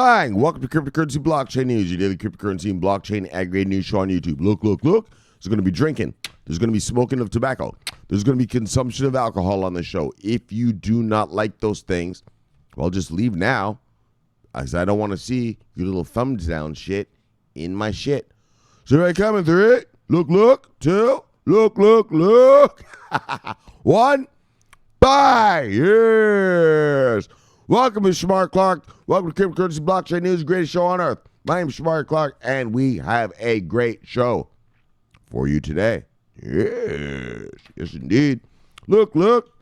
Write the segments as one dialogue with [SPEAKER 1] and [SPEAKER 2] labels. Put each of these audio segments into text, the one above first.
[SPEAKER 1] Bang! Welcome to Cryptocurrency Blockchain News, your daily cryptocurrency and blockchain aggregated news show on YouTube. Look. There's going to be drinking. There's going to be smoking of tobacco. There's going to be consumption of alcohol on the show. If you do not like those things, well, just leave now, as I don't want to see your little thumbs down shit in my shit. So here I come in 3. Look. 2. Look. 1. Bye! Yes! Welcome to Shamar Clark. Welcome to Cryptocurrency Blockchain News, greatest show on earth. My name is Shamar Clark, and we have a great show for you today. Yes, indeed. Look.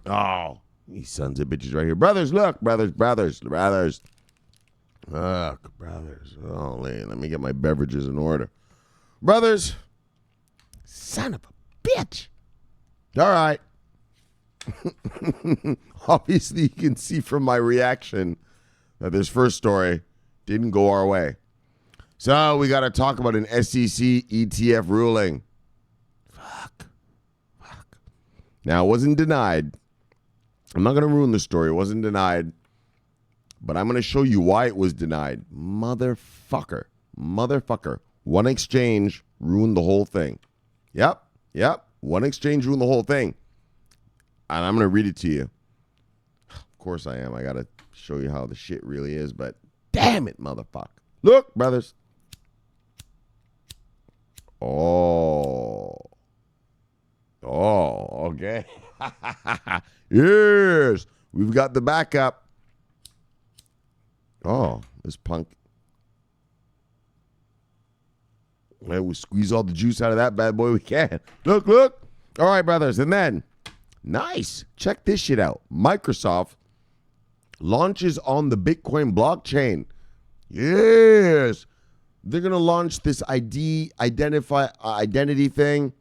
[SPEAKER 1] Oh, these sons of bitches right here. Brothers, look. Brothers. Look, brothers. Oh, let me get my beverages in order. Brothers, son of a bitch. All right. Obviously, you can see from my reaction that this first story didn't go our way. So we got to talk about an SEC ETF ruling. Fuck. Now, it wasn't denied. I'm not going to ruin the story. It wasn't denied. But I'm going to show you why it was denied. Motherfucker. One exchange ruined the whole thing. Yep. One exchange ruined the whole thing. And I'm going to read it to you. Of course I am. I got to show you how the shit really is. But damn it, motherfucker. Look, brothers. Oh, okay. Yes. We've got the backup. Oh, this punk. Well, we squeeze all the juice out of that bad boy we can. Look. All right, brothers. And then, nice. Check this shit out. Microsoft launches on the Bitcoin blockchain. Yes. They're going to launch this identity thing.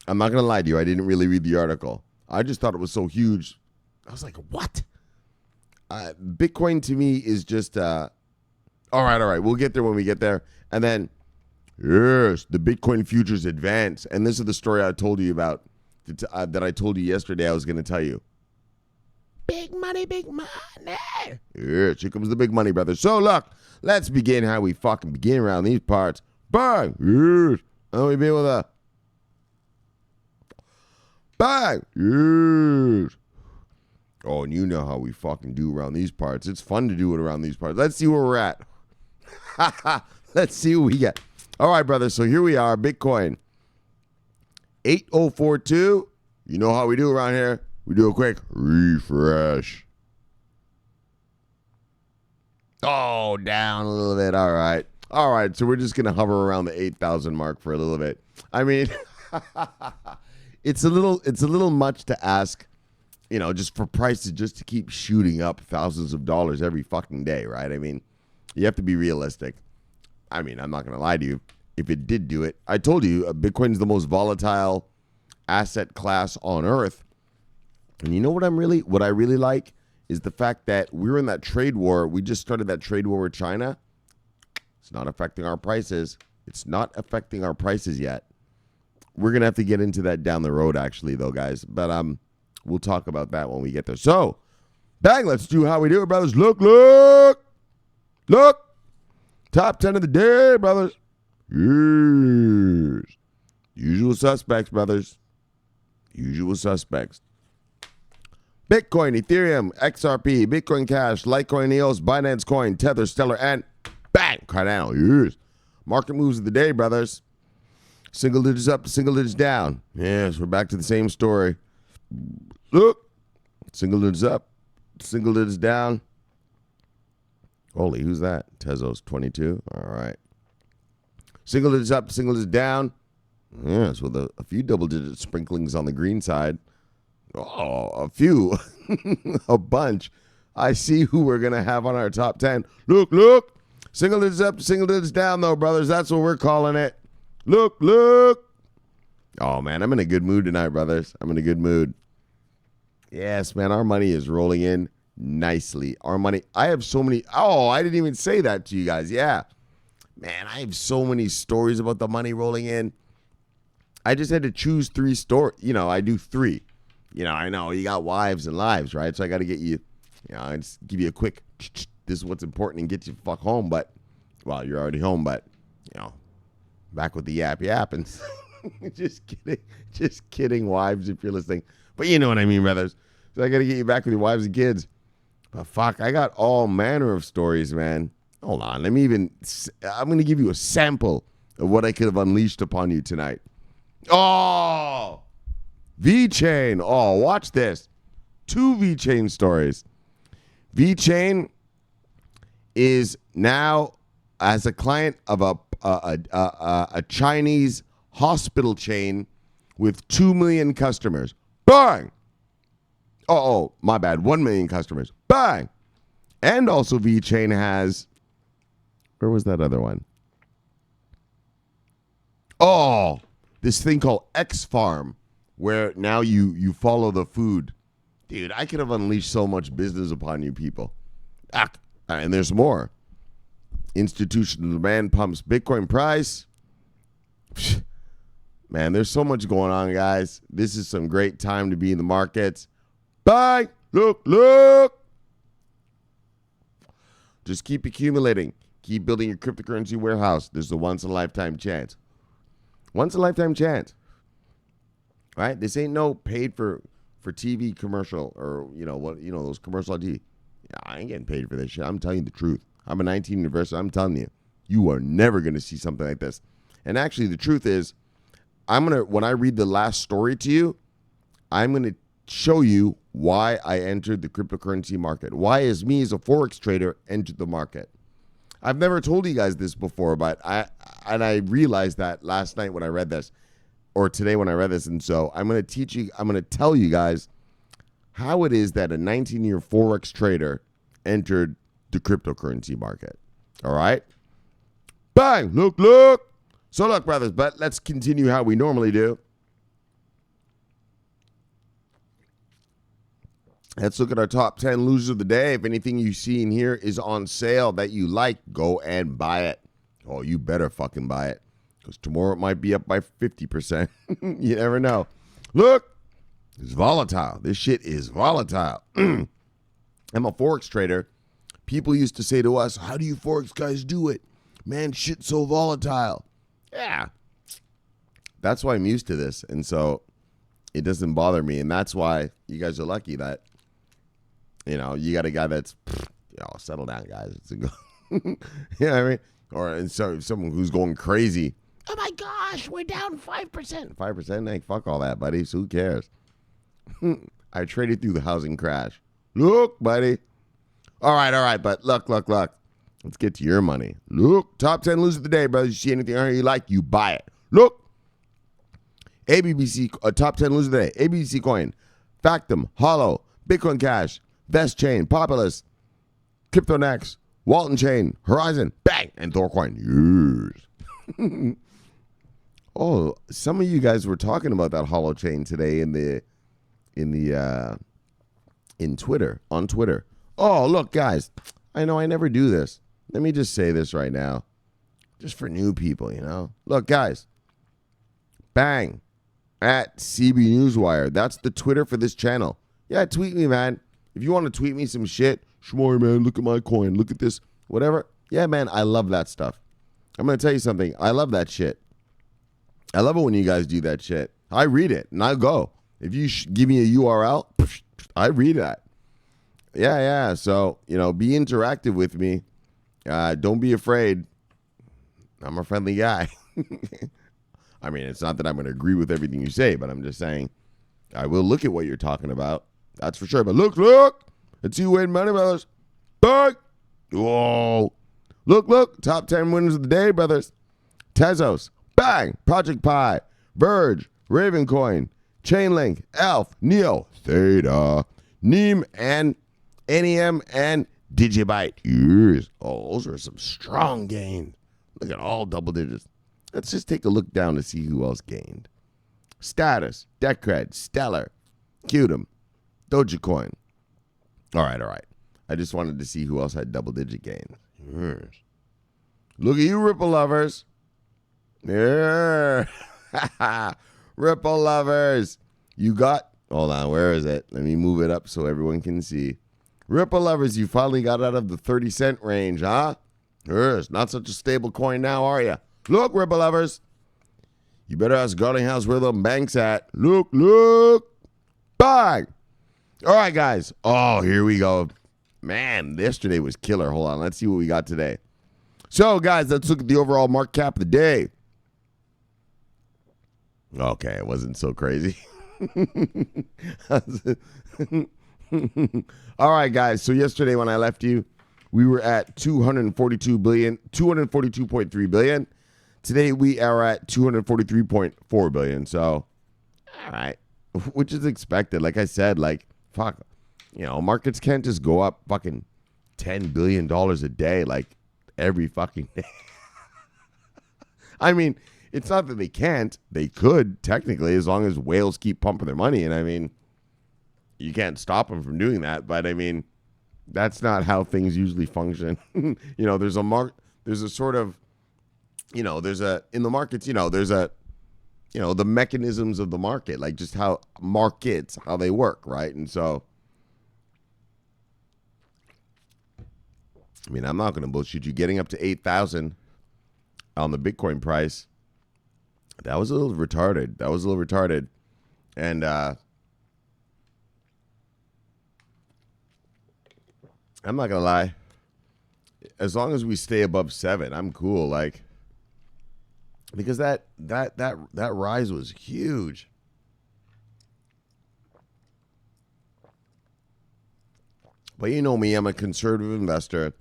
[SPEAKER 1] I'm not going to lie to you. I didn't really read the article. I just thought it was so huge. I was like, what? Bitcoin to me is just, all right. We'll get there when we get there. And then, yes, the Bitcoin futures advance. And this is the story I told you about, that I told you yesterday I was going to tell you. Big money. Yes, here comes the big money, brother. So, look, let's begin how we fucking begin around these parts. Bang! Yes. And we begin with a bang! Yes. Oh, and you know how we fucking do around these parts. It's fun to do it around these parts. Let's see where we're at. Let's see what we get. All right, brother. So here we are. Bitcoin. 8042. You know how we do around here. We do a quick refresh. Oh, down a little bit. All right. So we're just going to hover around the 8,000 mark for a little bit. I mean, it's a little much to ask, just for prices just to keep shooting up thousands of dollars every fucking day, right? I mean, you have to be realistic. I mean, I'm not going to lie to you. If it did do it, I told you, Bitcoin's the most volatile asset class on earth. And you know what I really like is the fact that we're in that trade war. We just started that trade war with China. It's not affecting our prices. It's not affecting our prices yet. We're going to have to get into that down the road, actually, though, guys. But we'll talk about that when we get there. So, bang, let's do how we do it, brothers. Look. Top 10 of the day, brothers. Yes. Usual suspects, brothers. Usual suspects. Bitcoin, Ethereum, XRP, Bitcoin Cash, Litecoin, EOS, Binance Coin, Tether, Stellar, and bang, Cardano. Yes. Market moves of the day, brothers. Single digits up, single digits down. Yes, we're back to the same story. Look. Single digits up, single digits down. Holy, who's that? Tezos 22. All right. Single digits up, single digits down. Yes, with a few double-digit sprinklings on the green side. Oh, a few. A bunch. I see who we're going to have on our top 10. Look. Single digits up, single digits down, though, brothers. That's what we're calling it. Look. Oh, man, I'm in a good mood tonight, brothers. I'm in a good mood. Yes, man, our money is rolling in nicely. Our money. I have so many. Oh, I didn't even say that to you guys. Yeah. Man, I have so many stories about the money rolling in. I just had to choose 3 stories. I do 3. I know you got wives and lives, right? So I got to get you, I just give you a quick this is what's important and get you fuck home. But, well, you're already home, but, back with the yapping. Just kidding, wives, if you're listening. But you know what I mean, brothers. So I got to get you back with your wives and kids. But fuck, I got all manner of stories, man. Hold on. I'm going to give you a sample of what I could have unleashed upon you tonight. Oh, VeChain. Oh, watch this. 2 VeChain stories. VeChain is now as a client of a Chinese hospital chain with 2 million customers. Bang! Oh, my bad. 1 million customers. Bang! And also VeChain has, where was that other one? Oh, this thing called X Farm, where now you follow the food. Dude, I could have unleashed so much business upon you people. And there's more. Institutional demand pumps Bitcoin price. Man, there's so much going on, guys. This is some great time to be in the markets. Bye. Look. Just keep accumulating. Keep building your cryptocurrency warehouse. There's a once-in-a-lifetime chance. Once-in-a-lifetime chance. Right? This ain't no paid for TV commercial or, those commercial on TV. Yeah, I ain't getting paid for this shit. I'm telling you the truth. I'm a 19 university. I'm telling you, you are never going to see something like this. And actually, the truth is, when I read the last story to you, I'm going to show you why I entered the cryptocurrency market. Why is me as a Forex trader entered the market. I've never told you guys this before, but I realized that last night when I read this, or today when I read this. And so I'm going to tell you guys how it is that a 19-year Forex trader entered the cryptocurrency market. All right? Bang! Look. So look, brothers, but let's continue how we normally do. Let's look at our top 10 losers of the day. If anything you see in here is on sale that you like, go and buy it. Oh, you better fucking buy it. Because tomorrow it might be up by 50%. You never know. Look, it's volatile. This shit is volatile. I'm a Forex trader. People used to say to us, how do you Forex guys do it? Man, shit's so volatile. Yeah. That's why I'm used to this. And so it doesn't bother me. And that's why you guys are lucky that, you got a guy that's, settle down, guys. It's a go. You know what I mean? Or and so someone who's going crazy. Oh my gosh, we're down 5%. 5%? Like, fuck all that, buddy. So who cares? I traded through the housing crash. Look, buddy. All right. But look. Let's get to your money. Look, top 10 losers of the day, brothers. You see anything on here you like, you buy it. Look. ABBC, top 10 losers of the day. ABBC coin, Factum, Hollow, Bitcoin Cash, Vest Chain, Populous, CryptoNext, Walton Chain, Horizon, bang, and Thorcoin. Yes. Oh, some of you guys were talking about that Hollow Chain today on Twitter. Oh, look, guys, I know I never do this. Let me just say this right now, just for new people, Look, guys, bang, at CB Newswire. That's the Twitter for this channel. Yeah, tweet me, man. If you want to tweet me some shit, Shmoy, man, look at my coin, look at this, whatever. Yeah, man, I love that stuff. I'm going to tell you something. I love that shit. I love it when you guys do that shit. I read it, and I go. If you give me a URL, I read that. Yeah. So, be interactive with me. Don't be afraid. I'm a friendly guy. I mean, it's not that I'm going to agree with everything you say, but I'm just saying I will look at what you're talking about. That's for sure. But look. Let's see who win money, brothers. Bang. Whoa. Look. Top 10 winners of the day, brothers. Tezos. Bang. Project Pi. Verge. Ravencoin. Chainlink. Elf. Neo. Theta. Neem and NEM and Digibyte. Yes. Oh, those are some strong gains. Look at all double digits. Let's just take a look down to see who else gained. Status. Decred. Stellar. Qtum. Dogecoin. All right. I just wanted to see who else had double-digit gains. Yes. Look at you, Ripple lovers. Yeah. Ripple lovers. You got, hold on, where is it? Let me move it up so everyone can see. Ripple lovers, you finally got out of the 30-cent range, huh? It's not such a stable coin now, are you? Look, Ripple lovers. You better ask Garlinghouse where the bank's at. Look. Bang. All right, guys. Oh, here we go. Man, yesterday was killer. Hold on. Let's see what we got today. So, guys, let's look at the overall market cap of the day. Okay, it wasn't so crazy. All right, guys. So yesterday when I left you, we were at 242.3 billion. Today we are at 243.4 billion. So, all right, which is expected. Like I said, like, fuck, markets can't just go up fucking $10 billion a day, like every fucking day. I mean, it's not that they can't. They could, technically, as long as whales keep pumping their money. And I mean, you can't stop them from doing that. But I mean, that's not how things usually function. There's a sort of, in the markets, there's the mechanisms of the market, like just how they work, right? And so, I mean, I'm not going to bullshit you. Getting up to 8,000 on the Bitcoin price, that was a little retarded. And I'm not going to lie. As long as we stay above 7, I'm cool. Like, because that rise was huge. But you know me, I'm a conservative investor,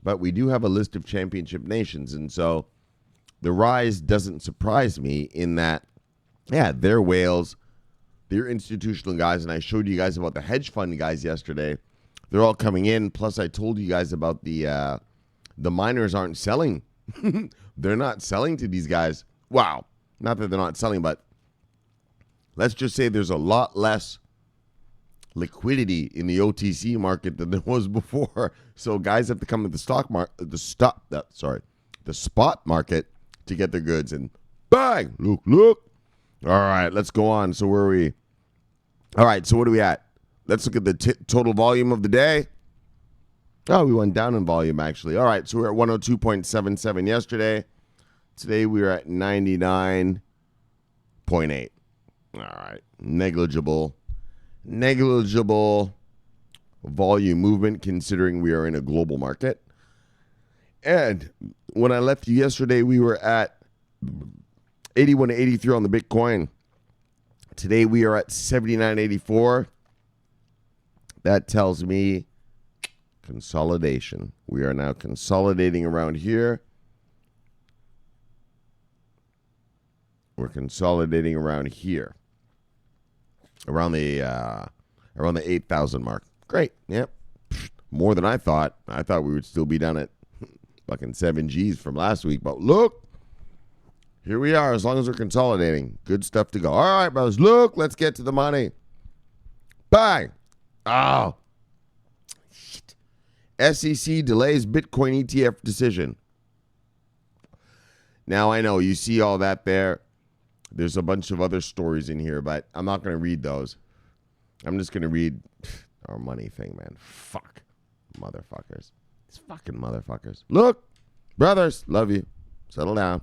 [SPEAKER 1] but we do have a list of championship nations. And so the rise doesn't surprise me in that, yeah, they're whales, they're institutional guys. And I showed you guys about the hedge fund guys yesterday. They're all coming in. Plus, I told you guys about the miners aren't selling. They're not selling to these guys. Wow. Not that they're not selling, but let's just say there's a lot less liquidity in the OTC market than there was before. So guys have to come to the spot market to get their goods. And bang, look. All right, let's go on. So where are we? All right, so what are we at? Let's look at the total volume of the day. Oh, we went down in volume, actually. All right, so we're at 102.77 yesterday. Today we are at 99.8. All right, negligible volume movement considering we are in a global market. And when I left you yesterday, we were at 81.83 on the Bitcoin. Today we are at 79.84. That tells me consolidation. We are now consolidating around here. We're consolidating around here. Around the 8,000 mark. Great. Yep. More than I thought. I thought we would still be down at fucking 7 Gs from last week. But look, here we are as long as we're consolidating. Good stuff to go. All right, brothers. Look, let's get to the money. Bang. Oh. Shit. SEC delays Bitcoin ETF decision. Now, I know you see all that there. There's a bunch of other stories in here, but I'm not going to read those. I'm just going to read our money thing, man. Fuck. Motherfuckers. These fucking motherfuckers. Look, brothers, love you. Settle down.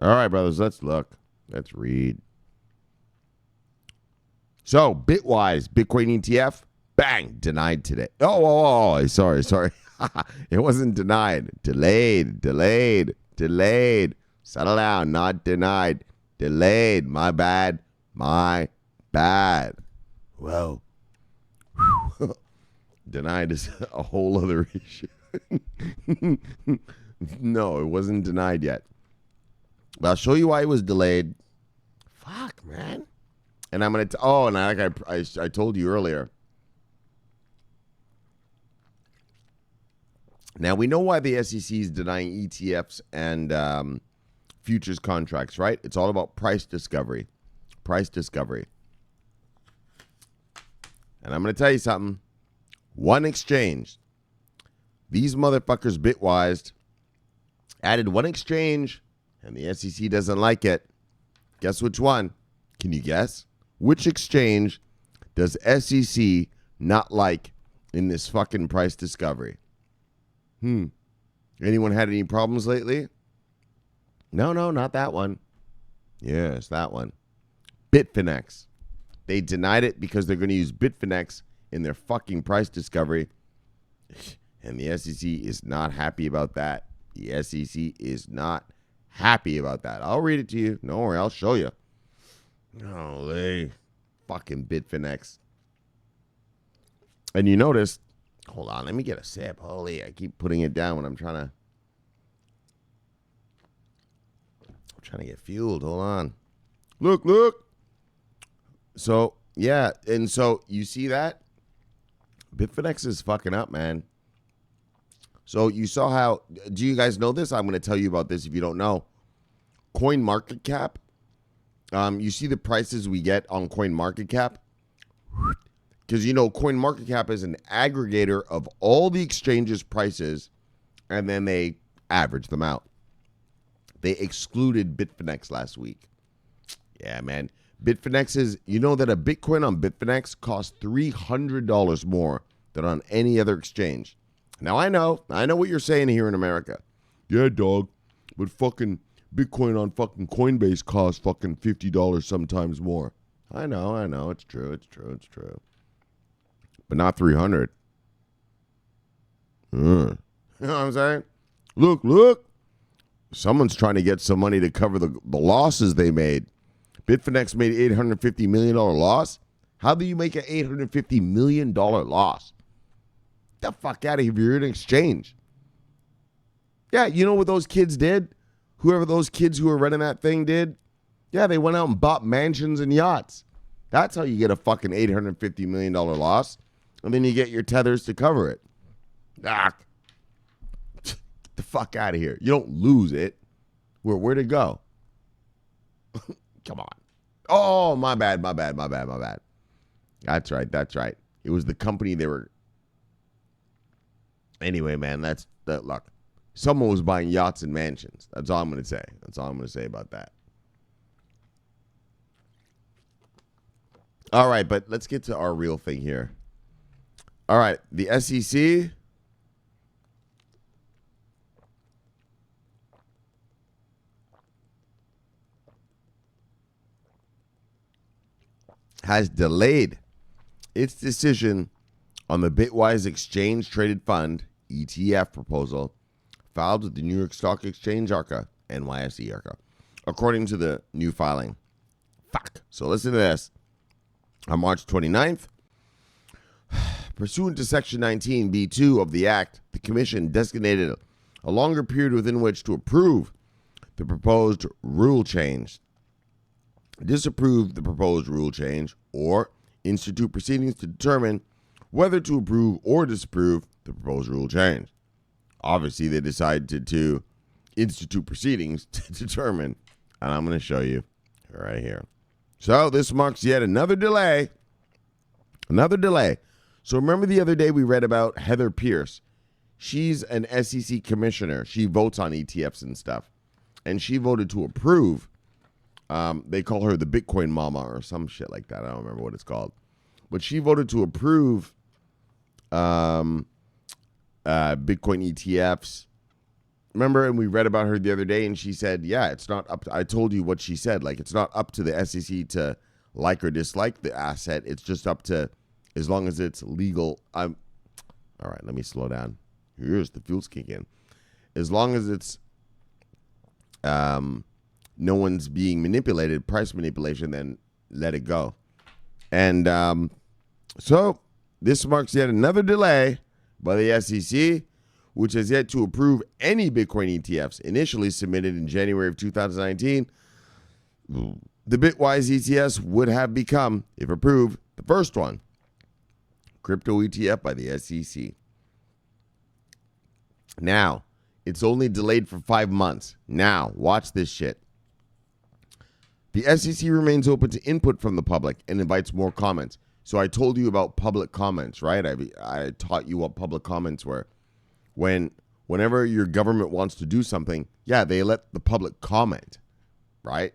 [SPEAKER 1] All right, brothers, let's look. Let's read. So, Bitwise, Bitcoin ETF, bang, denied today. Oh, sorry. It wasn't denied. Delayed. Settle down, not denied. Delayed. My bad. Whoa. Denied is a whole other issue. No, it wasn't denied yet. But I'll show you why it was delayed. Fuck, man. And I'm going to... I told you earlier. Now, we know why the SEC is denying ETFs and futures contracts, right? It's all about price discovery. And I'm going to tell you something. One exchange. These motherfuckers Bitwised added one exchange, and the SEC doesn't like it. Guess which one? Can you guess? Which exchange does SEC not like in this fucking price discovery? Anyone had any problems lately? No, not that one. Yes, that one. Bitfinex. They denied it because they're going to use Bitfinex in their fucking price discovery. And the SEC is not happy about that. The SEC is not happy about that. I'll read it to you. Don't worry, I'll show you. Holy fucking Bitfinex. And you notice, hold on, let me get a sip. Holy, I keep putting it down when I'm trying to get fueled. Hold on. Look. So, yeah, and so you see that? Bitfinex is fucking up, man. So you saw how, do you guys know this? I'm going to tell you about this if you don't know. CoinMarketCap. You see the prices we get on CoinMarketCap? Because, you know, CoinMarketCap is an aggregator of all the exchanges' prices, and then they average them out. They excluded Bitfinex last week. Yeah, man. Bitfinex is, you know that a Bitcoin on Bitfinex costs $300 more than on any other exchange. Now, I know what you're saying here in America. Yeah, dog, but fucking Bitcoin on fucking Coinbase costs fucking $50 sometimes more. I know, it's true. But not 300. You know what I'm saying? Look. Someone's trying to get some money to cover the losses they made. Bitfinex made $850 million loss. How do you make an $850 million loss? Get the fuck out of here if you're in exchange. Yeah, you know what those kids did? Whoever those kids who were running that thing did? Yeah, they went out and bought mansions and yachts. That's how you get a fucking $850 million loss. And then you get your tethers to cover it. Get the fuck out of here. You don't lose it. Where'd it go? Come on. Oh, my bad. That's right. It was the company they were. Anyway, man, that's that luck. Someone was buying yachts and mansions. That's all I'm going to say. That's all I'm going to say about that. All right, but let's get to our real thing here. All right, the SEC has delayed its decision on the Bitwise Exchange Traded Fund ETF proposal filed with the New York Stock Exchange ARCA, NYSE ARCA, according to the new filing. Fuck. So listen to this. On March 29th, pursuant to Section 19(b)(2) of the Act, the Commission designated a longer period within which to approve the proposed rule change, disapprove the proposed rule change, or institute proceedings to determine whether to approve or disapprove the proposed rule change. Obviously, they decided to institute proceedings to determine, and I'm going to show you right here. So this marks yet another delay. So remember the other day we read about Heather Pierce. She's an SEC commissioner. She votes on ETFs and stuff. And she voted to approve. They call her the Bitcoin mama or some shit like that. I don't remember what it's called. But she voted to approve Bitcoin ETFs. Remember, and we read about her the other day, and she said, yeah, it's not up to, I told you what she said. Like, it's not up to the SEC to like or dislike the asset. It's just up to, as long as it's legal. All right, let me slow down. Here's the fuels kick in. As long as it's no one's being manipulated, price manipulation, then let it go. And so this marks yet another delay by the SEC, which has yet to approve any Bitcoin ETFs initially submitted in January of 2019. The Bitwise ETFs would have become, if approved, the first one, crypto ETF by the SEC. Now, it's only delayed for 5 months. Now, watch this shit. The SEC remains open to input from the public and invites more comments. So I told you about public comments, right? I taught you what public comments were. Whenever your government wants to do something, yeah, they let the public comment, right?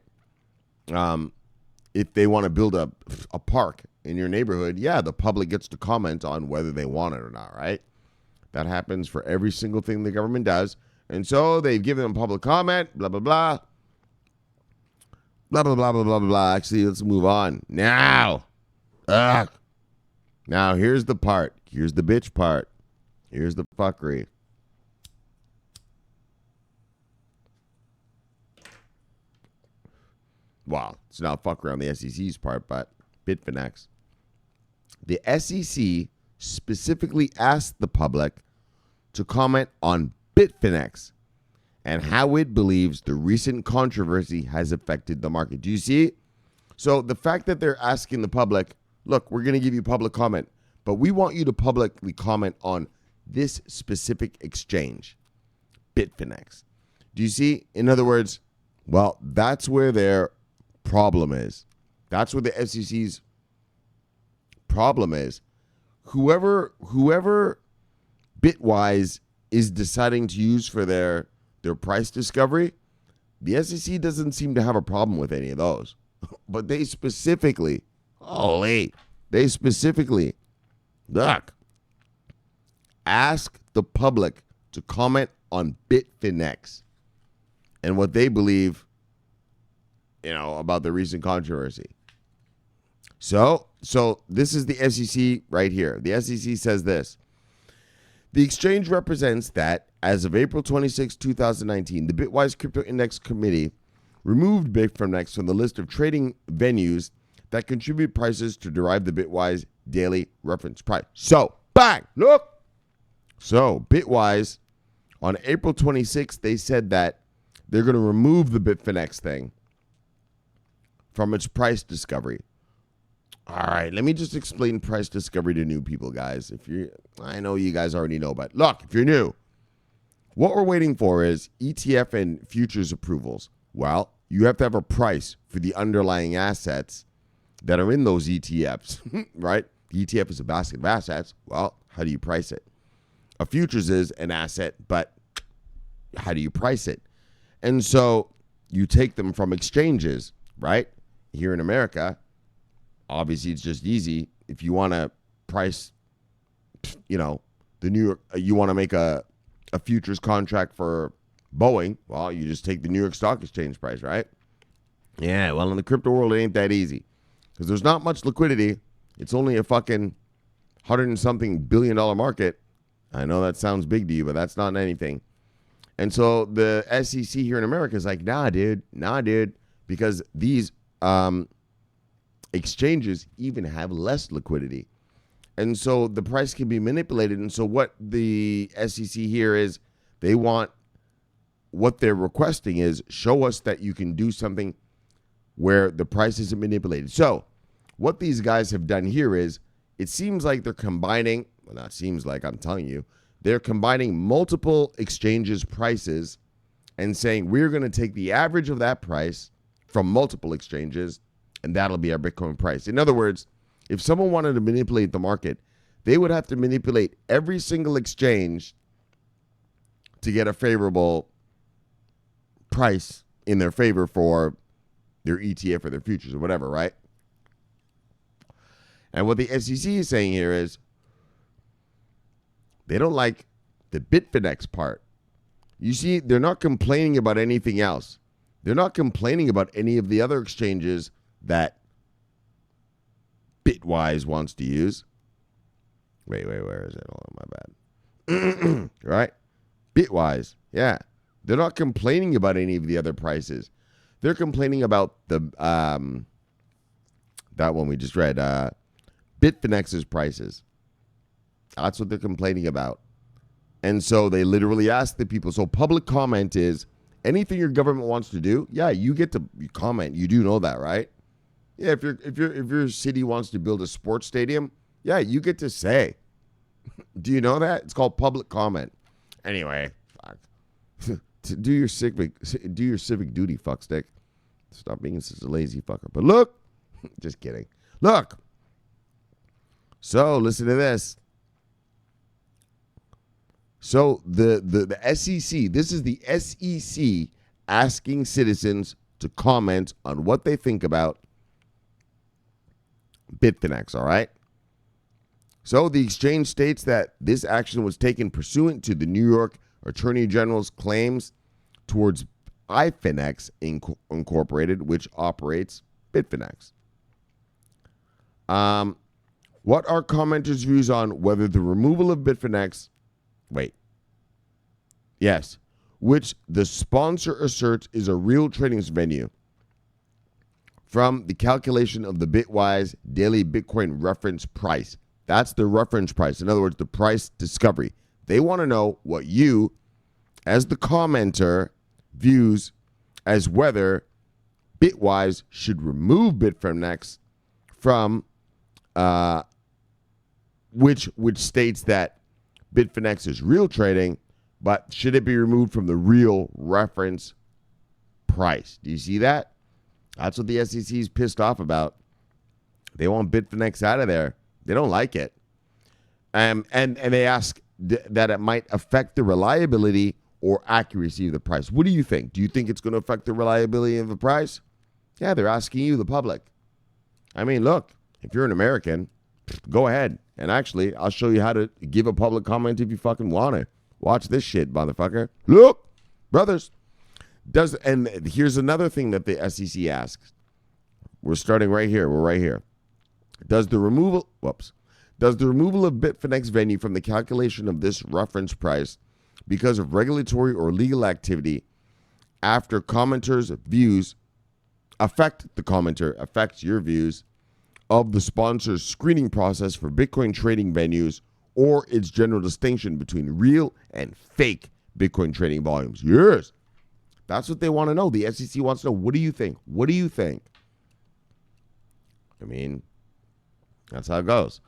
[SPEAKER 1] If they want to build a park, in your neighborhood, yeah, the public gets to comment on whether they want it or not, right? That happens for every single thing the government does. And so they've given them public comment, blah, blah, blah. Blah, blah, blah, blah, blah, blah. Actually, let's move on. Now, here's the part. Here's the bitch part. Here's the fuckery. Well, it's not fuckery on the SEC's part, but Bitfinex. The SEC specifically asked the public to comment on Bitfinex and how it believes the recent controversy has affected the market. Do you see? So the fact that they're asking the public, look, we're going to give you public comment, but we want you to publicly comment on this specific exchange, Bitfinex. Do you see? In other words, well, that's where their problem is. That's where the SEC's problem is. Whoever Bitwise is deciding to use for their price discovery, the SEC doesn't seem to have a problem with any of those. But they specifically, look, ask the public to comment on Bitfinex and what they believe, about the recent controversy. So this is the SEC right here. The SEC says this. The exchange represents that, as of April 26, 2019, the Bitwise Crypto Index Committee removed Bitfinex from the list of trading venues that contribute prices to derive the Bitwise daily reference price. So, bang, look. So, Bitwise, on April 26th, they said that they're going to remove the Bitfinex thing from its price discovery. All right, let me just explain price discovery to new people, guys. I know you guys already know, but look, if you're new, what we're waiting for is ETF and futures approvals. Well, you have to have a price for the underlying assets that are in those ETFs, right? The ETF is a basket of assets. Well, how do you price it? A futures is an asset, but how do you price it? And so you take them from exchanges, right? Here in America, obviously, it's just easy. If you want to price, the New York, you want to make a futures contract for Boeing, well, you just take the New York Stock Exchange price, right? Yeah, well, in the crypto world, it ain't that easy because there's not much liquidity. It's only a fucking $100 and something billion market. I know that sounds big to you, but that's not anything. And so the SEC here in America is like, nah, dude, because these exchanges even have less liquidity. And so the price can be manipulated. And so what the SEC here is, what they're requesting is, show us that you can do something where the price isn't manipulated. So what these guys have done here is, it seems like they're combining, well, not seems like, I'm telling you, they're combining multiple exchanges' prices and saying, we're going to take the average of that price from multiple exchanges, and that'll be our Bitcoin price. In other words, if someone wanted to manipulate the market, they would have to manipulate every single exchange to get a favorable price in their favor for their ETF or their futures or whatever, right? And what the SEC is saying here is they don't like the Bitfinex part. You see, they're not complaining about anything else. They're not complaining about any of the other exchanges that Bitwise wants to use. Wait, where is it? Oh, my bad. Right? Bitwise, yeah. They're not complaining about any of the other prices. They're complaining about the that one we just read, Bitfinex's prices. That's what they're complaining about. And so they literally ask the people. So public comment is anything your government wants to do. Yeah, you get to comment. You do know that, right? Yeah, if your city wants to build a sports stadium, yeah, you get to say. Do you know that? It's called public comment. Anyway, fuck. do your civic duty, fuckstick. Stop being such a lazy fucker. But look, just kidding. Look. So listen to this. So the SEC, this is the SEC asking citizens to comment on what they think about Bitfinex, all right? So the exchange states that this action was taken pursuant to the New York Attorney General's claims towards iFinex Incorporated, which operates Bitfinex. What are commenters' views on whether the removal of Bitfinex, which the sponsor asserts is a real trading venue, from the calculation of the Bitwise daily Bitcoin reference price? That's the reference price. In other words, the price discovery. They want to know what you, as the commenter, views as whether Bitwise should remove Bitfinex from which states that Bitfinex is real trading, but should it be removed from the real reference price? Do you see that? That's what the SEC is pissed off about. They want Bitfinex out of there. They don't like it. And they ask that it might affect the reliability or accuracy of the price. What do you think? Do you think it's going to affect the reliability of the price? Yeah, they're asking you, the public. I mean, look, if you're an American, go ahead. And actually, I'll show you how to give a public comment if you fucking want to. Watch this shit, motherfucker. Look, brothers. And here's another thing that the SEC asks. We're starting right here. We're right here. Does the removal of Bitfinex venue from the calculation of this reference price because of regulatory or legal activity after commenters' views affect your views of the sponsor's screening process for Bitcoin trading venues or its general distinction between real and fake Bitcoin trading volumes? Yes. That's what they want to know. The SEC wants to know, what do you think? What do you think? I mean, that's how it goes.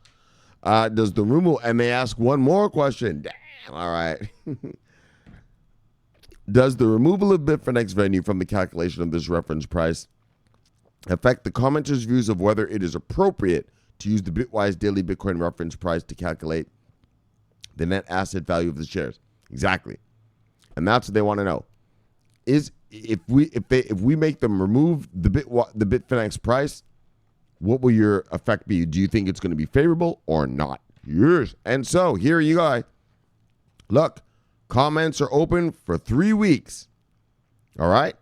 [SPEAKER 1] Does the removal, and they ask one more question. Damn, all right. Does the removal of Bitfinex venue from the calculation of this reference price affect the commenter's views of whether it is appropriate to use the Bitwise daily Bitcoin reference price to calculate the net asset value of the shares? Exactly. And that's what they want to know. Is if we make them remove the Bitfinex price, what will your effect be? Do you think it's going to be favorable or not? Yes. And so here you go. Look, comments are open for 3 weeks. All right.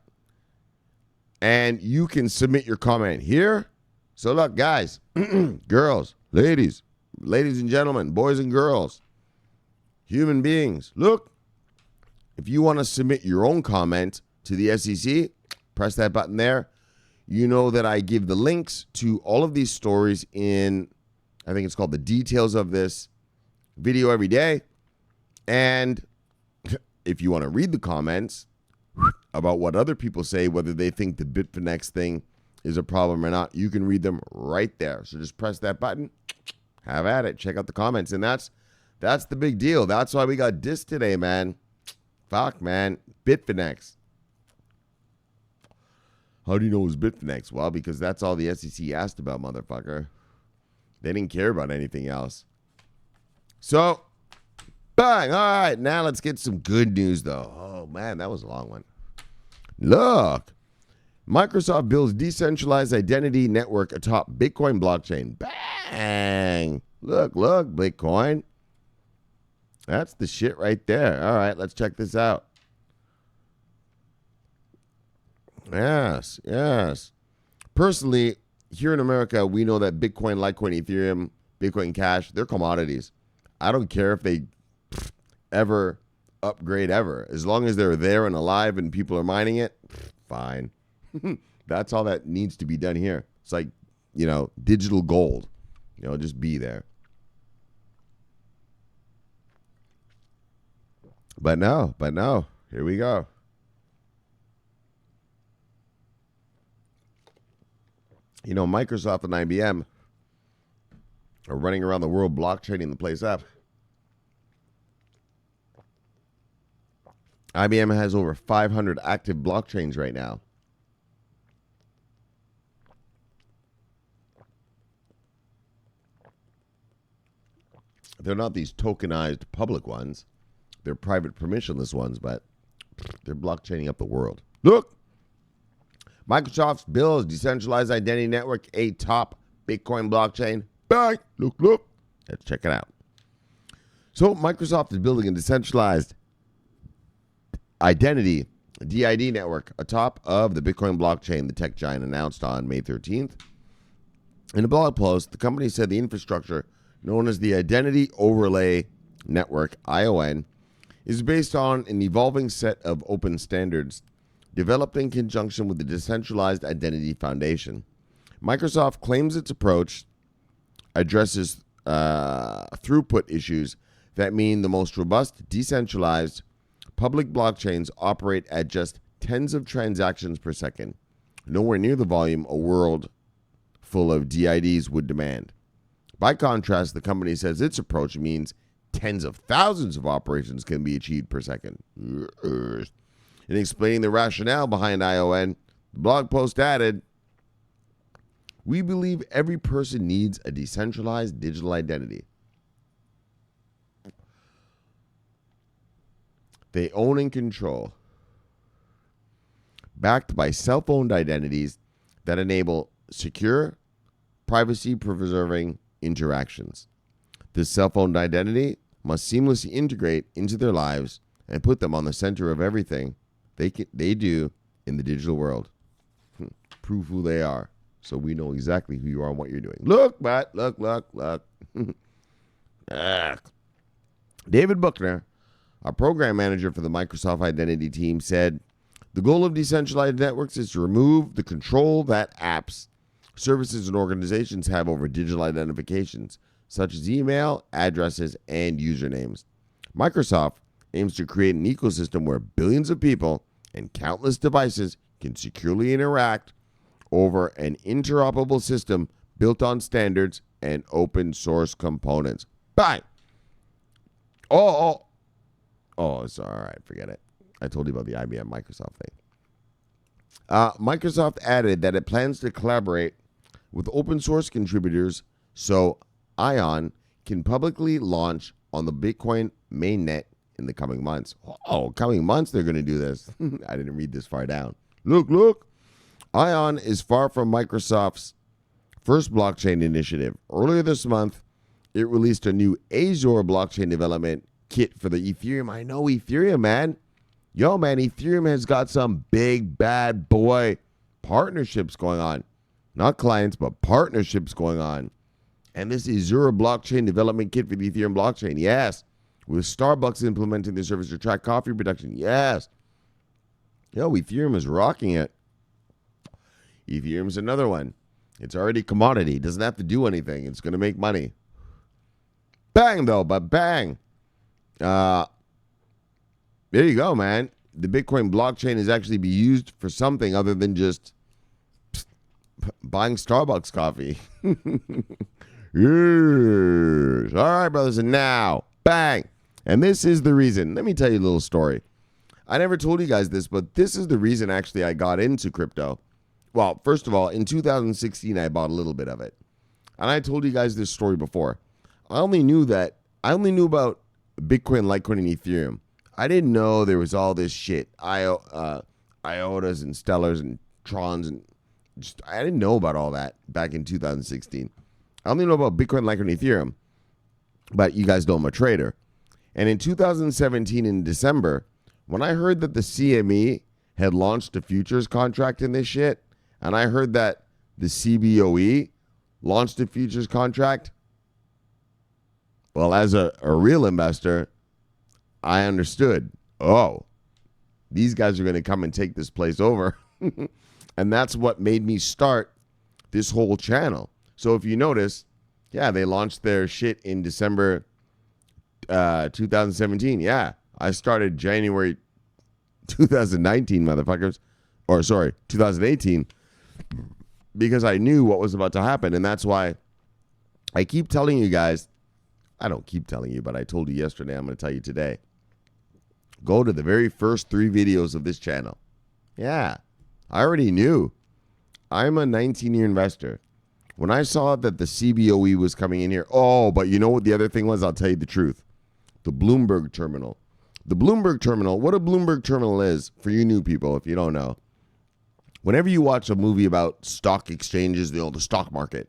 [SPEAKER 1] And you can submit your comment here. So look, guys, girls, ladies and gentlemen, boys and girls, human beings, look, if you want to submit your own comment to the SEC, press that button there. You know that I give the links to all of these stories in, I think it's called the details of this video every day. And if you want to read the comments about what other people say, whether they think the Bitfinex thing is a problem or not, you can read them right there. So just press that button, have at it, check out the comments. And that's the big deal. That's why we got dissed today, man. Fuck, man. Bitfinex. How do you know it was Bitfinex? Well, because that's all the SEC asked about, motherfucker. They didn't care about anything else. So, bang. All right, now let's get some good news, though. Oh, man, that was a long one. Look. Microsoft builds decentralized identity network atop Bitcoin blockchain. Bang. Look, Bitcoin. That's the shit right there. All right, let's check this out. Yes. Personally, here in America, we know that Bitcoin, Litecoin, Ethereum, Bitcoin Cash, they're commodities. I don't care if they ever upgrade ever. As long as they're there and alive and people are mining it, fine. That's all that needs to be done here. It's like, digital gold. Just be there. But no, here we go. Microsoft and IBM are running around the world blockchaining the place up. IBM has over 500 active blockchains right now. They're not these tokenized public ones. They're private permissionless ones, but they're blockchaining up the world. Look! Microsoft builds decentralized identity network atop Bitcoin blockchain. Bang! Look. Let's check it out. So Microsoft is building a decentralized identity, DID network, atop of the Bitcoin blockchain, the tech giant announced on May 13th. In a blog post, the company said the infrastructure, known as the Identity Overlay Network, ION, is based on an evolving set of open standards developed in conjunction with the Decentralized Identity Foundation. Microsoft claims its approach addresses throughput issues that mean the most robust, decentralized public blockchains operate at just tens of transactions per second, nowhere near the volume a world full of DIDs would demand. By contrast, the company says its approach means tens of thousands of operations can be achieved per second. In explaining the rationale behind ION, the blog post added, "We believe every person needs a decentralized digital identity. They own and control, backed by self-owned identities that enable secure, privacy-preserving interactions. This self-owned identity must seamlessly integrate into their lives and put them on the center of everything they do in the digital world. Prove who they are, so we know exactly who you are and what you're doing. Look. David Buckner, a program manager for the Microsoft Identity team, said, "The goal of decentralized networks is to remove the control that apps, services, and organizations have over digital identifications, such as email, addresses, and usernames. Microsoft aims to create an ecosystem where billions of people and countless devices can securely interact over an interoperable system built on standards and open source components." Bang! It's all right. Forget it. I told you about the IBM Microsoft thing. Microsoft added that it plans to collaborate with open source contributors so ION can publicly launch on the Bitcoin mainnet in the coming months. Coming months they're going to do this. I didn't read this far down. Look. ION is far from Microsoft's first blockchain initiative. Earlier this month, it released a new Azure blockchain development kit for the Ethereum. I know Ethereum, man. Yo, man, Ethereum has got some big bad boy partnerships going on. Not clients, but partnerships going on. And this Azure blockchain development kit for the Ethereum blockchain. Yes. With Starbucks implementing the service to track coffee production. Yes. Yo, Ethereum is rocking it. Ethereum's another one. It's already commodity. It doesn't have to do anything. It's going to make money. Bang, though, but bang. There you go, man. The Bitcoin blockchain is actually be used for something other than just buying Starbucks coffee. Yes. All right, brothers, and now, bang. And this is the reason. Let me tell you a little story. I never told you guys this, but this is the reason actually I got into crypto. Well, first of all, in 2016, I bought a little bit of it. And I told you guys this story before. I only knew about Bitcoin, Litecoin, and Ethereum. I didn't know there was all this shit. IOTAs and Stellars and Trons. And I didn't know about all that back in 2016. I only know about Bitcoin, Litecoin, and Ethereum. But you guys know I'm a trader. And in 2017, in December, when I heard that the CME had launched a futures contract in this shit, and I heard that the CBOE launched a futures contract, well, as a real investor, I understood, these guys are going to come and take this place over. And that's what made me start this whole channel. So if you notice, yeah, they launched their shit in December 2017. Yeah, I started January 2019, motherfuckers. Or sorry, 2018. Because I knew what was about to happen. And that's why I keep telling you guys, I don't keep telling you, but I told you yesterday, I'm going to tell you today. Go to the very first 3 videos of this channel. Yeah, I already knew. I'm a 19-year investor. When I saw that the CBOE was coming in here, but you know what the other thing was? I'll tell you the truth. The Bloomberg terminal. The Bloomberg terminal, what a Bloomberg terminal is, for you new people, if you don't know. Whenever you watch a movie about stock exchanges, the stock market,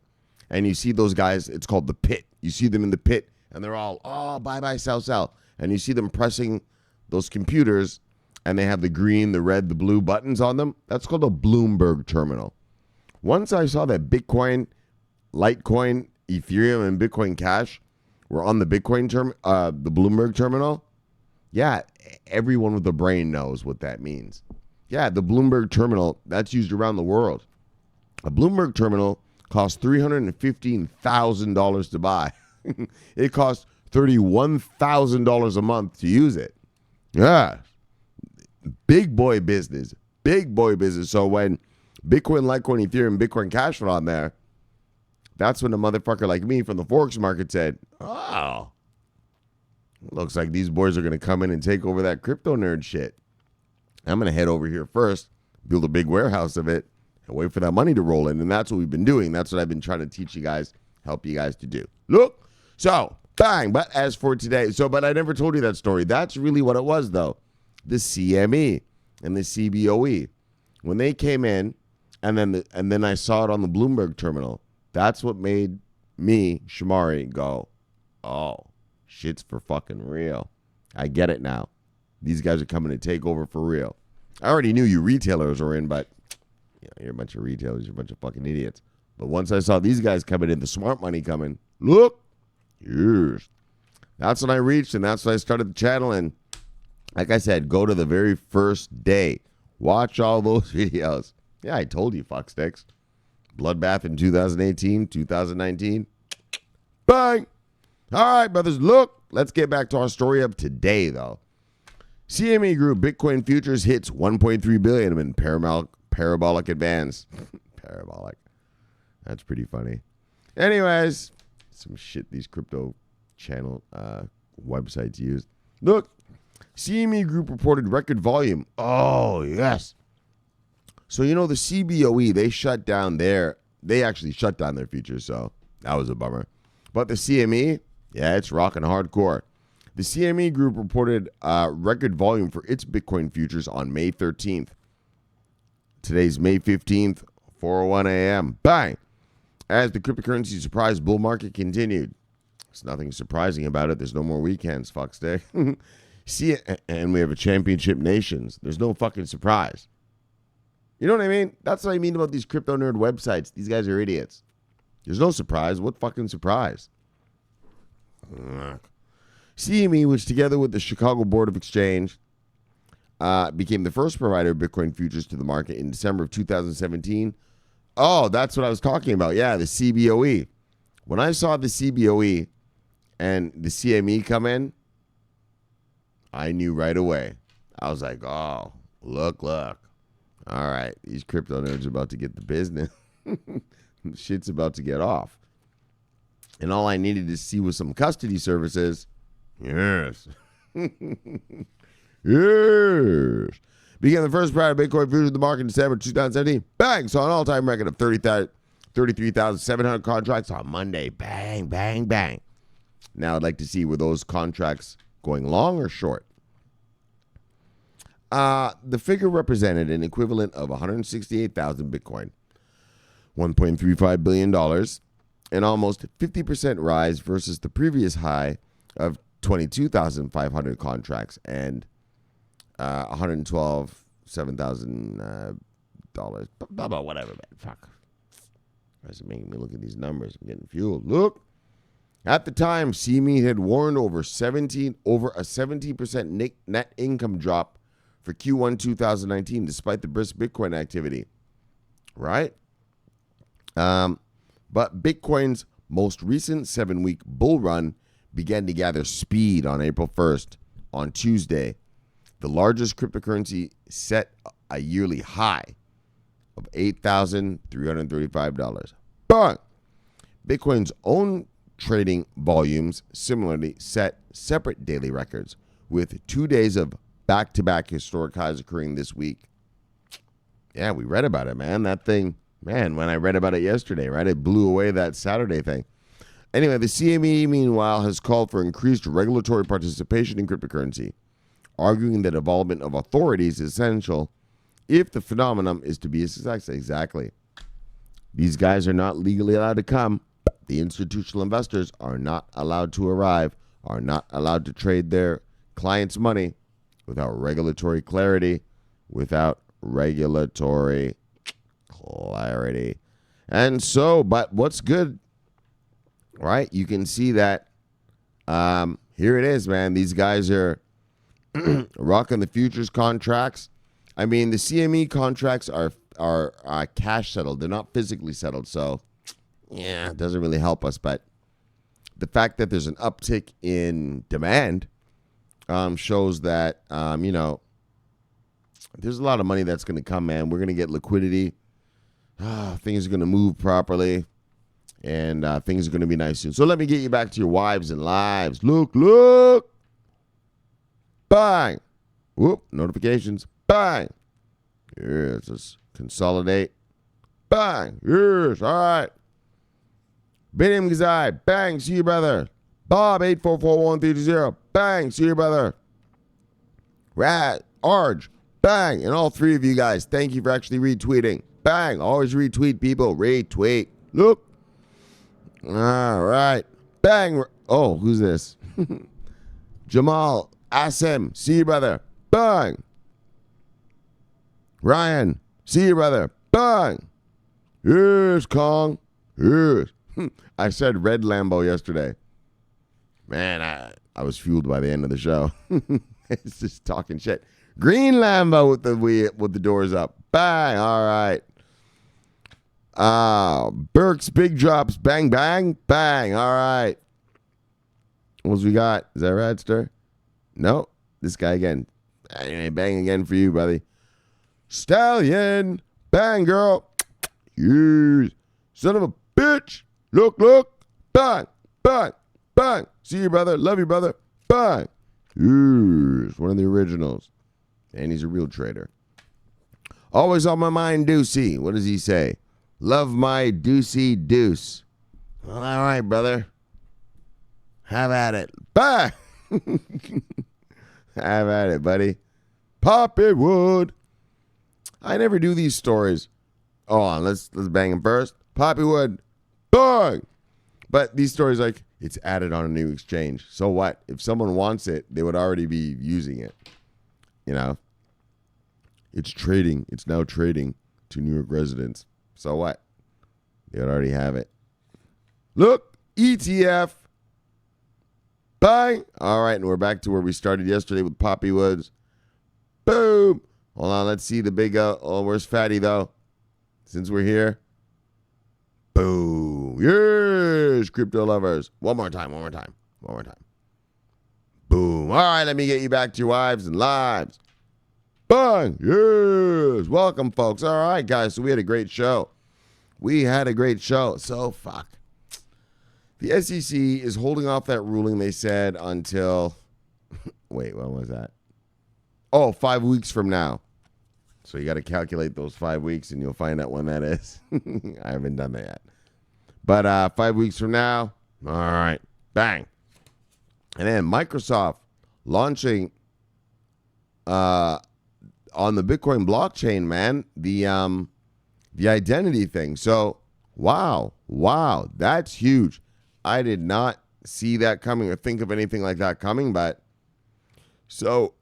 [SPEAKER 1] and you see those guys, it's called the pit. You see them in the pit, and they're all, oh, buy, sell, sell. And you see them pressing those computers, and they have the green, the red, the blue buttons on them. That's called a Bloomberg terminal. Once I saw that Bitcoin, Litecoin, Ethereum, and Bitcoin Cash were on the Bitcoin the Bloomberg terminal, yeah, everyone with a brain knows what that means. Yeah, the Bloomberg terminal, that's used around the world. A Bloomberg terminal costs $315,000 to buy. It costs $31,000 a month to use it. Yeah. Big boy business. Big boy business. So when Bitcoin, Litecoin, Ethereum, Bitcoin Cash were on there, that's when a motherfucker like me from the Forex market said, oh, looks like these boys are going to come in and take over that crypto nerd shit. I'm going to head over here first, build a big warehouse of it, and wait for that money to roll in. And that's what we've been doing. That's what I've been trying to teach you guys, help you guys to do. Look, so, bang. But as for today, but I never told you that story. That's really what it was, though. The CME and the CBOE. When they came in, and then I saw it on the Bloomberg terminal, that's what made me, Shamari, go, oh, shit's for fucking real. I get it now. These guys are coming to take over for real. I already knew you retailers were in, but you're a bunch of retailers. You're a bunch of fucking idiots. But once I saw these guys coming in, the smart money coming, look, yes. That's when I reached, and that's when I started the channel. And like I said, go to the very first day. Watch all those videos. Yeah, I told you, fucksticks. Bloodbath in 2018, 2019. Bang. All right, brothers, look. Let's get back to our story of today, though. CME Group Bitcoin futures hits 1.3 billion in parabolic advance. Parabolic. That's pretty funny. Anyways, some shit these crypto channel websites use. Look, CME Group reported record volume. Oh, yes. So, the CBOE, they actually shut down their futures, so that was a bummer. But the CME, yeah, it's rocking hardcore. The CME Group reported record volume for its Bitcoin futures on May 13th. Today's May 15th, 4:01 a.m. Bang! As the cryptocurrency surprise bull market continued. There's nothing surprising about it. There's no more weekends, fuckstick. And we have a championship nations. There's no fucking surprise. You know what I mean? That's what I mean about these crypto nerd websites. These guys are idiots. There's no surprise. What fucking surprise? CME, which together with the Chicago Board of Exchange, became the first provider of Bitcoin futures to the market in December of 2017. Oh, that's what I was talking about. Yeah, the CBOE. When I saw the CBOE and the CME come in, I knew right away. I was like, oh, look. All right, these crypto nerds are about to get the business. Shit's about to get off. And all I needed to see was some custody services. Yes. Yes. Became the first provider of Bitcoin futures in the market in December 2017. Bang! Saw an all-time record of 33,700 contracts on Monday. Bang, bang, bang. Now I'd like to see, were those contracts going long or short? The figure represented an equivalent of 168,000 Bitcoin, $1.35 billion, an almost 50% rise versus the previous high of 22,500 contracts and $112,700. Whatever, man. Fuck. That's making me look at these numbers. I'm getting fueled. Look. At the time, CME had warned over a 17% net income drop for Q1 2019, despite the brisk Bitcoin activity. Right? But Bitcoin's most recent 7-week bull run began to gather speed on April 1st. On Tuesday, the largest cryptocurrency set a yearly high of $8,335. But Bitcoin's own trading volumes similarly set separate daily records, with 2 days of back-to-back historic highs occurring this week. Yeah, we read about it, man. That thing, man, when I read about it yesterday, right, it blew away that Saturday thing. Anyway, the CME, meanwhile, has called for increased regulatory participation in cryptocurrency, arguing that involvement of authorities is essential if the phenomenon is to be a success. Exactly. These guys are not legally allowed to come. the institutional investors are not allowed to arrive, are not allowed to trade their clients' money without regulatory clarity, without regulatory clarity. And so, but what's good, right? You can see that here it is, man. These guys are rocking the futures contracts. I mean, the CME contracts are cash settled. They're not physically settled. So, yeah, it doesn't really help us. But the fact that there's an uptick in demand shows that, there's a lot of money that's going to come, man. We're going to get liquidity. Things are going to move properly. And things are going to be nice soon. So let me get you back to your wives and lives. Look. Bang. Whoop. Notifications. Bang. Yes. Let's consolidate. Bang. Yes. All right. Bidim Gazai. Bang. See you, brother. Bob 8441320. Bang. See you, brother. Rat. Arj. Bang. And all three of you guys, thank you for actually retweeting. Bang. Always retweet, people. Retweet. Look. All right. Bang. Oh, who's this? Jamal. Asim. See you, brother. Bang. Ryan. See you, brother. Bang. Yes, Kong. Yes. I said red Lambo yesterday. Man, I was fueled by the end of the show. It's just talking shit. Green Lambo with the doors up. Bang. All right. Burke's big drops. Bang, bang, bang. All right. What else we got? Is that Radster? No. This guy again. Bang again for you, buddy. Stallion. Bang, girl. Yes. Son of a bitch. Look. Bang, bang, bang. See you, brother. Love you, brother. Bang. Yes. One of the originals. And he's a real trader. Always on my mind, Deucey. What does he say? Love my Deucey Deuce. Well, all right, brother. Have at it. Bang. Have at it, buddy. Poppy Wood. I never do these stories. Oh, let's bang him first. Poppy Wood. Bang. But these stories, like, it's added on a new exchange. So what? If someone wants it, they would already be using it. You know? It's trading. It's now trading to New York residents. So what? They would already have it. Look. ETF. Bang. All right, and we're back to where we started yesterday with Poppy Woods. Boom. Hold on, let's see the big, where's Fatty, though? Since we're here. Boom. Yes, crypto lovers. One more time. Boom. All right, let me get you back to your wives and lives. Bang. Yes. Welcome, folks. All right, guys, so we had a great show. So, fuck. The SEC is holding off that ruling, they said, until... Wait, when was that? Oh, 5 weeks from now. So you got to calculate those 5 weeks, and you'll find out when that is. I haven't done that yet. But 5 weeks from now, all right, bang. And then Microsoft launching on the Bitcoin blockchain, man, the identity thing. So, wow, that's huge. I did not see that coming or think of anything like that coming, but so,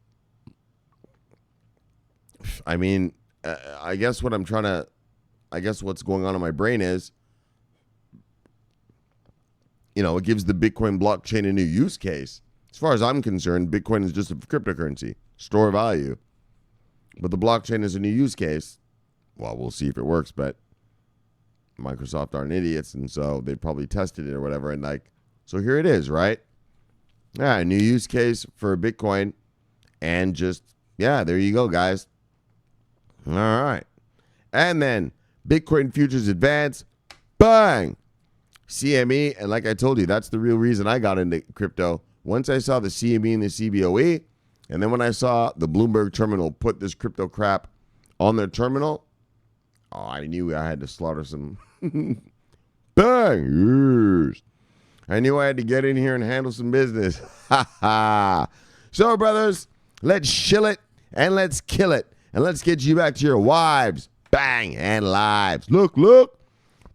[SPEAKER 1] I mean, I guess what's going on in my brain is, it gives the Bitcoin blockchain a new use case. As far as I'm concerned, Bitcoin is just a cryptocurrency, store value. But the blockchain is a new use case. Well, we'll see if it works, but Microsoft aren't idiots, and so they probably tested it or whatever, and so here it is, right? Yeah, new use case for Bitcoin, and there you go, guys. All right. And then Bitcoin futures advance, bang, CME, and like I told you, that's the real reason I got into crypto. Once I saw the CME and the CBOE, and then when I saw the Bloomberg terminal put this crypto crap on their terminal, I knew I had to slaughter some. Bang! Yes. I knew I had to get in here and handle some business. So, brothers, let's shill it and let's kill it. And let's get you back to your wives. Bang! And lives. Look.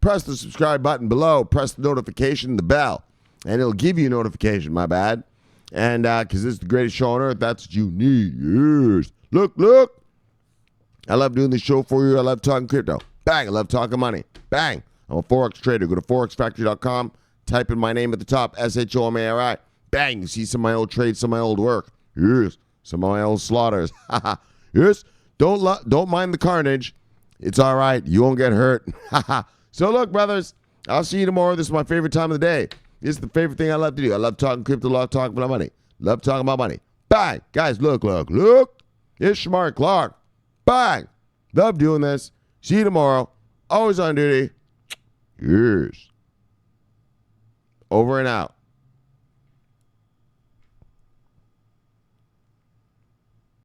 [SPEAKER 1] press the subscribe button below, press the notification, the bell, and it'll give you a notification, my bad. And because this is the greatest show on earth, that's what you need. Yes. Look. I love doing this show for you. I love talking crypto. Bang. I love talking money. Bang. I'm a Forex trader. Go to forexfactory.com. Type in my name at the top, SHOMARI. Bang. You see some of my old trades, some of my old work. Yes. Some of my old slaughters. Yes. Don't mind the carnage. It's all right. You won't get hurt. So look, brothers, I'll see you tomorrow. This is my favorite time of the day. This is the favorite thing I love to do. I love talking crypto, love talking about money. Love talking about money. Bang. Guys, look. It's Smart Clark. Bang. Love doing this. See you tomorrow. Always on duty. Yes. Over and out.